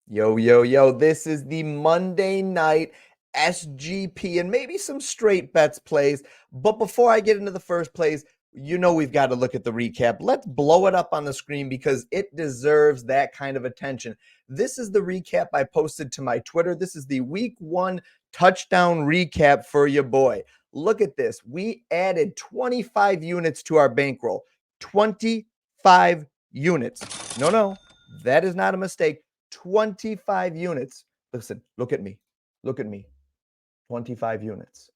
Yo, yo, yo, this is the Monday night SGP and maybe some straight bets plays. But before I get into the first plays, we've got to look at the recap. Let's blow it up on the screen because it deserves that kind of attention. This is the recap I posted to my Twitter. This is the week 1 touchdown recap for your boy. Look at this. We added 25 units to our bankroll. 25 units. No, that is not a mistake. 25 units. Listen, look at me. Look at me. 25 units.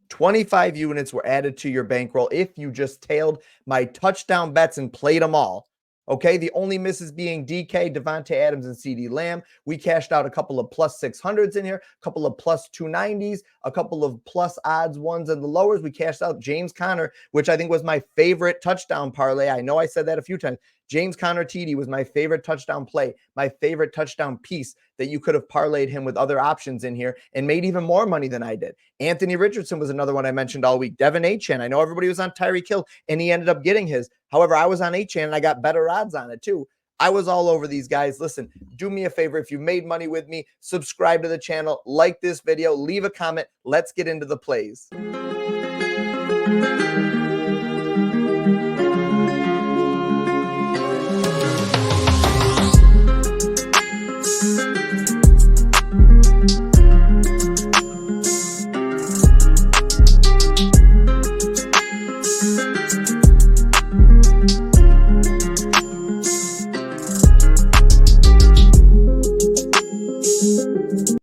25 units were added to your bankroll if you just tailed my touchdown bets and played them all. Okay, the only misses being DK, Devontae Adams, and CD Lamb. We cashed out a couple of plus 600s in here, a couple of plus 290s, a couple of plus odds ones and the lowers. We cashed out James Conner, which I think was my favorite touchdown parlay. I know I said that a few times. James Conner TD was my favorite touchdown play, my favorite touchdown piece that you could have parlayed him with other options in here and made even more money than I did. Anthony Richardson was another one I mentioned all week. Devin Achane. I know everybody was on Tyreek Hill and he ended up getting his. However, I was on Achane and I got better odds on it too. I was all over these guys. Listen, do me a favor. If you made money with me, subscribe to the channel, like this video, leave a comment. Let's get into the plays.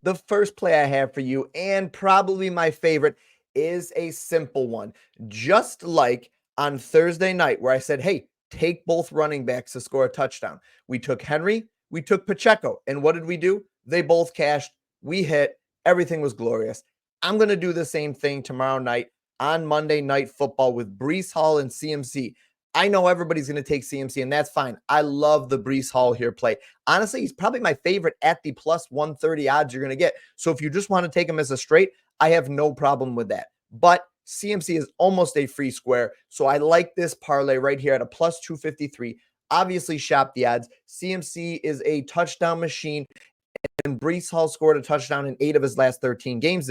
The first play I have for you, and probably my favorite, is a simple one. Just like on Thursday night where I said, hey, take both running backs to score a touchdown. We took Henry, we took Pacheco, and what did we do? They both cashed. We hit. Everything was glorious. I'm going to do the same thing tomorrow night on Monday Night Football with Breece Hall and CMC. I know everybody's going to take CMC, and that's fine. I love the Breece Hall here play. Honestly, he's probably my favorite at the plus 130 odds you're going to get. So if you just want to take him as a straight, I have no problem with that. But CMC is almost a free square. So I like this parlay right here at a plus 253. Obviously, shop the odds. CMC is a touchdown machine, and Breece Hall scored a touchdown in 8 of his last 13 games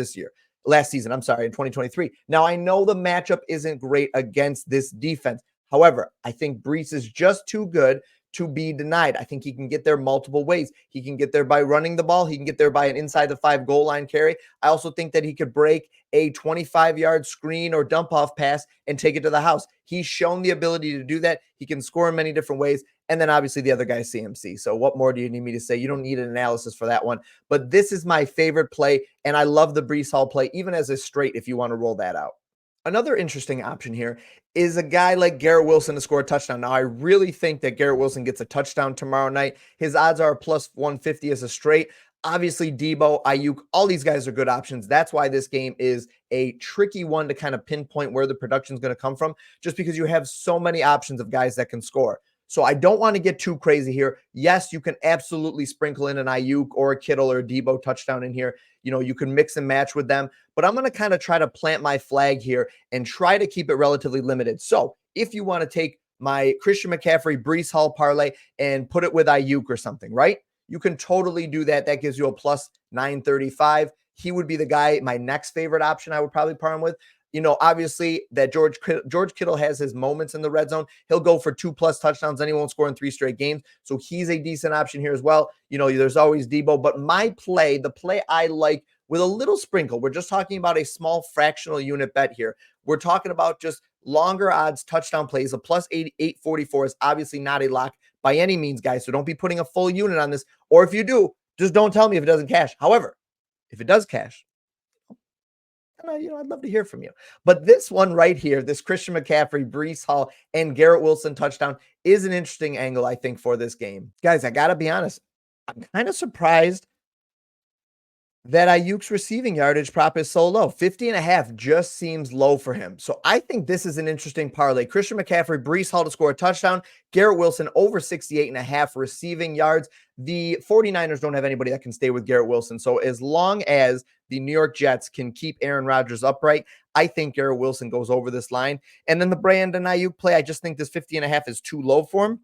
last season, in 2023. Now, I know the matchup isn't great against this defense. However, I think Breece is just too good to be denied. I think he can get there multiple ways. He can get there by running the ball. He can get there by an inside the 5 goal line carry. I also think that he could break a 25-yard screen or dump off pass and take it to the house. He's shown the ability to do that. He can score in many different ways. And then obviously the other guy is CMC. So what more do you need me to say? You don't need an analysis for that one. But this is my favorite play, and I love the Breece Hall play, even as a straight if you want to roll that out. Another interesting option here is a guy like Garrett Wilson to score a touchdown. Now, I really think that Garrett Wilson gets a touchdown tomorrow night. His odds are plus 150 as a straight. Obviously, Debo, Ayuk, all these guys are good options. That's why this game is a tricky one to kind of pinpoint where the production is going to come from, just because you have so many options of guys that can score. So I don't want to get too crazy here. Yes, you can absolutely sprinkle in an Ayuk or a Kittle or a Debo touchdown in here. You can mix and match with them, but I'm going to kind of try to plant my flag here and try to keep it relatively limited. So if you want to take my Christian McCaffrey, Breece Hall parlay and put it with Ayuk or something, right? You can totally do that. That gives you a plus 935. He would be the guy, my next favorite option I would probably par him with. Obviously that George Kittle has his moments in the red zone. He'll go for 2+ touchdowns, and he won't score in 3 straight games. So he's a decent option here as well. There's always Debo, but the play I like with a little sprinkle, we're just talking about a small fractional unit bet here. We're talking about just longer odds touchdown plays. A plus 844 is obviously not a lock by any means, guys. So don't be putting a full unit on this. Or if you do, just don't tell me if it doesn't cash. However, if it does cash, I'd love to hear from you. But this one right here, this Christian McCaffrey, Breece Hall, and Garrett Wilson touchdown is an interesting angle, I think, for this game. Guys, I got to be honest. I'm kind of surprised that Ayuk's receiving yardage prop is so low. 50.5 just seems low for him. So I think this is an interesting parlay. Christian McCaffrey, Breece Hall to score a touchdown. Garrett Wilson over 68.5 receiving yards. The 49ers don't have anybody that can stay with Garrett Wilson. So as long as the New York Jets can keep Aaron Rodgers upright, I think Garrett Wilson goes over this line. And then the Brandon Ayuk play, I just think this 50.5 is too low for him.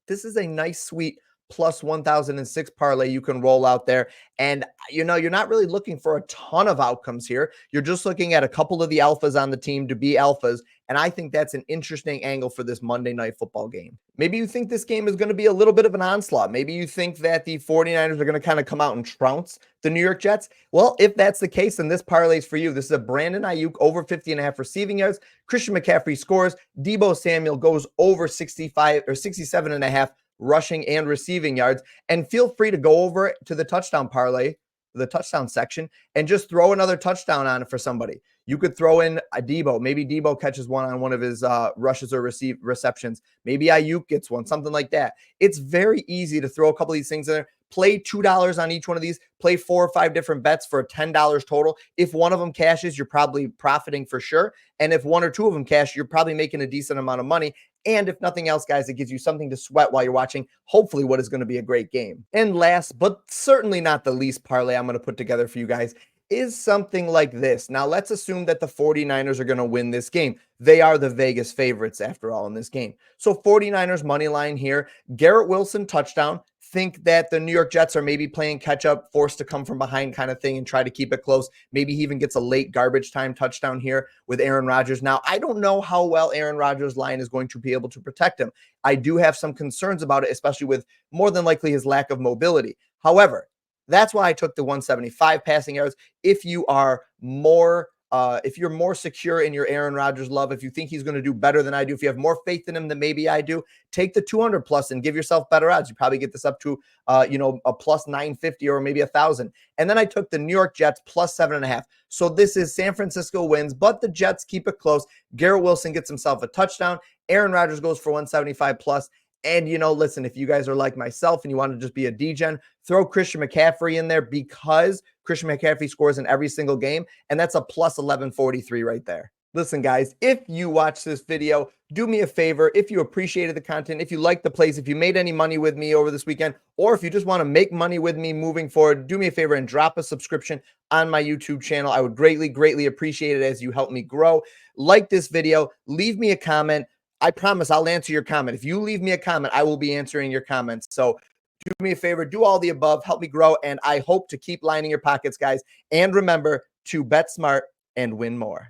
This is a nice, sweet plus 1006 parlay you can roll out there. And, you're not really looking for a ton of outcomes here. You're just looking at a couple of the alphas on the team to be alphas. And I think that's an interesting angle for this Monday Night Football game. Maybe you think this game is going to be a little bit of an onslaught. Maybe you think that the 49ers are going to kind of come out and trounce the New York Jets. Well, if that's the case, then this parlay is for you. This is a Brandon Ayuk over 50.5 receiving yards. Christian McCaffrey scores. Deebo Samuel goes over 65 or 67.5 rushing and receiving yards. And feel free to go over to the touchdown parlay, the touchdown section, and just throw another touchdown on it for somebody. You could throw in a Deebo. Maybe Deebo catches one on one of his rushes or receptions. Maybe Ayuk gets one, something like that. It's very easy to throw a couple of these things in there. Play $2 on each one of these. Play 4 or 5 different bets for $10 total. If one of them cashes, you're probably profiting for sure. And if 1 or 2 of them cash, you're probably making a decent amount of money. And if nothing else, guys, it gives you something to sweat while you're watching, hopefully, what is going to be a great game. And last, but certainly not the least parlay I'm going to put together for you guys is something like this. Now, let's assume that the 49ers are going to win this game. They are the Vegas favorites, after all, in this game. So 49ers money line here. Garrett Wilson touchdown. Think that the New York Jets are maybe playing catch up, forced to come from behind kind of thing and try to keep it close. Maybe he even gets a late garbage time touchdown here with Aaron Rodgers. Now, I don't know how well Aaron Rodgers' line is going to be able to protect him. I do have some concerns about it, especially with more than likely his lack of mobility. However, that's why I took the 175 passing yards. If you are more if you're more secure in your Aaron Rodgers love, if you think he's going to do better than I do, if you have more faith in him than maybe I do, take the 200 plus and give yourself better odds. You probably get this up to, a plus 950 or maybe 1,000. And then I took the New York Jets plus 7.5. So this is San Francisco wins, but the Jets keep it close. Garrett Wilson gets himself a touchdown. Aaron Rodgers goes for 175 plus. And, listen, if you guys are like myself and you want to just be a degen, throw Christian McCaffrey in there because Christian McCaffrey scores in every single game. And that's a plus 1143 right there. Listen, guys, if you watch this video, do me a favor. If you appreciated the content, if you like the plays, if you made any money with me over this weekend, or if you just want to make money with me moving forward, do me a favor and drop a subscription on my YouTube channel. I would greatly, greatly appreciate it as you help me grow. Like this video, leave me a comment. I promise I'll answer your comment. If you leave me a comment, I will be answering your comments. So do me a favor, do all the above, help me grow, and I hope to keep lining your pockets, guys. And remember to bet smart and win more.